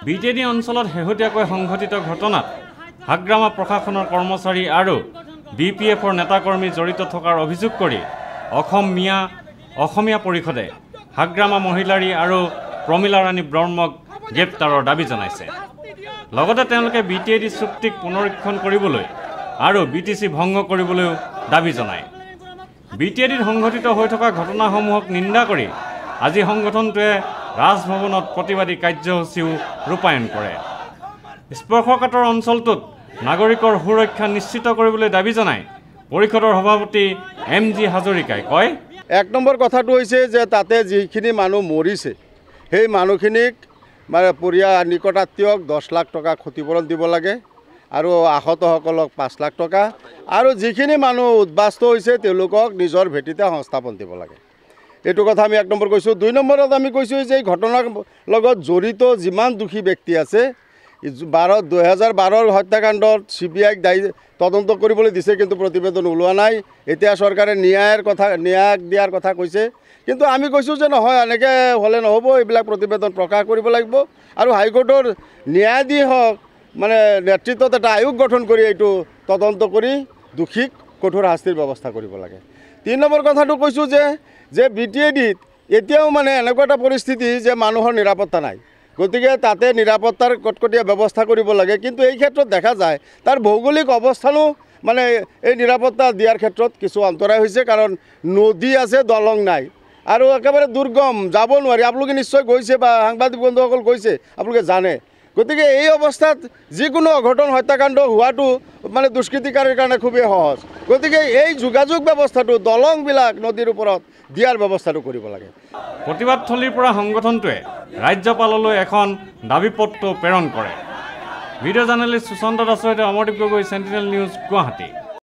BTAD অঞ্চলত শেহতীয়াকৈ সংঘটিত ঘটনাত হাগ্ৰামা প্ৰশাসনৰ কৰ্মচাৰী আৰু BPFৰ নেতাকৰ্মী জড়িত থকাৰ অভিযোগ কৰি অসমীয়া পৰিষদে হাগ্ৰামা মহিলাৰী আৰু প্ৰমীলা ৰাণী ব্ৰহ্মক গ্ৰেপ্তাৰৰ দাবী জনাইছে। লগতে তেওঁলোকে BTAD চুক্তিক পুনৰীক্ষণ কৰিবলৈ আৰু BTC ভংগ কৰিবলৈও দাবী জনায়। BTADত সংঘটিত হৈ থকা ঘটনাসমূহক নিন্দা কৰি আজি সংগঠনটোৱে ৰাজভৱনত প্ৰতিবাদী কাৰ্যসূচীও ৰূপায়ণ কৰে। স্পৰ্শকাতৰ অঞ্চলটোত নাগৰিকৰ সুৰক্ষা নিশ্চিত কৰিবলৈ দাবী জনাই পৰিষদৰ সভাপতি MG হাজৰিকাই কয়, 1 নম্বৰ কথাটো হৈছে যে তাতে যিখিনি মানুহ মৰিছে সেই মানুহখিনিক মানে নিকটাত্মীয়ক 10 লাখ টকা ক্ষতিপূৰণ দিব লাগে আৰু আহতসকলক 5 লাখ টকা আৰু যিখিনি মানুহ উদ্বাস্ত হৈছে তেওঁলোকক নিজৰ ভেটিতে সংস্থাপন দিব লাগে। এইটো কথা আমি 1 নম্বৰ কৈছোঁ। 2 নম্বৰত আমি কৈছোঁ যে এই ঘটনাৰ লগত জড়িত যিমান দোষী ব্যক্তি আছে 2012 হত্যাকাণ্ডত CBIক তদন্ত কৰিবলৈ দিছে, কিন্তু প্ৰতিবেদন ওলোৱা নাই। এতিয়া চৰকাৰে ন্যায় দিয়াৰ কথা কৈছে, কিন্তু আমি কৈছোঁ যে নহয়, এনেকৈ হ'লে নহ'ব, এইবিলাক প্ৰতিবেদন প্ৰকাশ কৰিব লাগিব আৰু হাইকোৰ্টৰ ন্যায়াধীশ মানে নেতৃত্বত এটা আয়োগ গঠন কৰি এইটো তদন্ত কৰি দোষীক কঠোৰ শাস্তিৰ ব্যৱস্থা কৰিব লাগে। 3 নম্বৰ কথাটো কৈছোঁ যে BTADত এতিয়াও মানে এনেকুৱা এটা পৰিস্থিতি যে মানুহৰ নিৰাপত্তা নাই, গতিকে তাতে নিৰাপত্তাৰ কটকটীয়া ব্যৱস্থা কৰিব লাগে। কিন্তু এই ক্ষেত্ৰত দেখা যায় তাৰ ভৌগোলিক অৱস্থানো মানে এই নিৰাপত্তা দিয়াৰ ক্ষেত্ৰত কিছু অন্তৰায় হৈছে, কাৰণ নদী আছে, দলং নাই আৰু একেবাৰে দুৰ্গম, যাব নোৱাৰি। আপোনালোকে নিশ্চয় গৈছে বা সাংবাদিক বন্ধুসকল গৈছে, আপোনালোকে জানে। গতিকে এই অৱস্থাত যিকোনো অঘটন হত্যাকাণ্ড হোৱাটো মানে দুষ্কৃতিকাৰীৰ কাৰণে খুবেই সহজ। গতিকে এই যোগাযোগ ব্যৱস্থাটো দলংবিলাক নদীৰ ওপৰত দিয়াৰ ব্যৱস্থাটো কৰিব লাগে। প্ৰতিবাদথলীৰ পৰা সংগঠনটোৱে ৰাজ্যপাললৈ এখন দাবী পত্ৰ প্ৰেৰণ কৰে। ভিডিঅ' জাৰ্নেলিষ্ট সুশান্ত দাসৰ সৈতে অমৰদীপ গগৈ, চেণ্টিনেল নিউজ, গুৱাহাটী।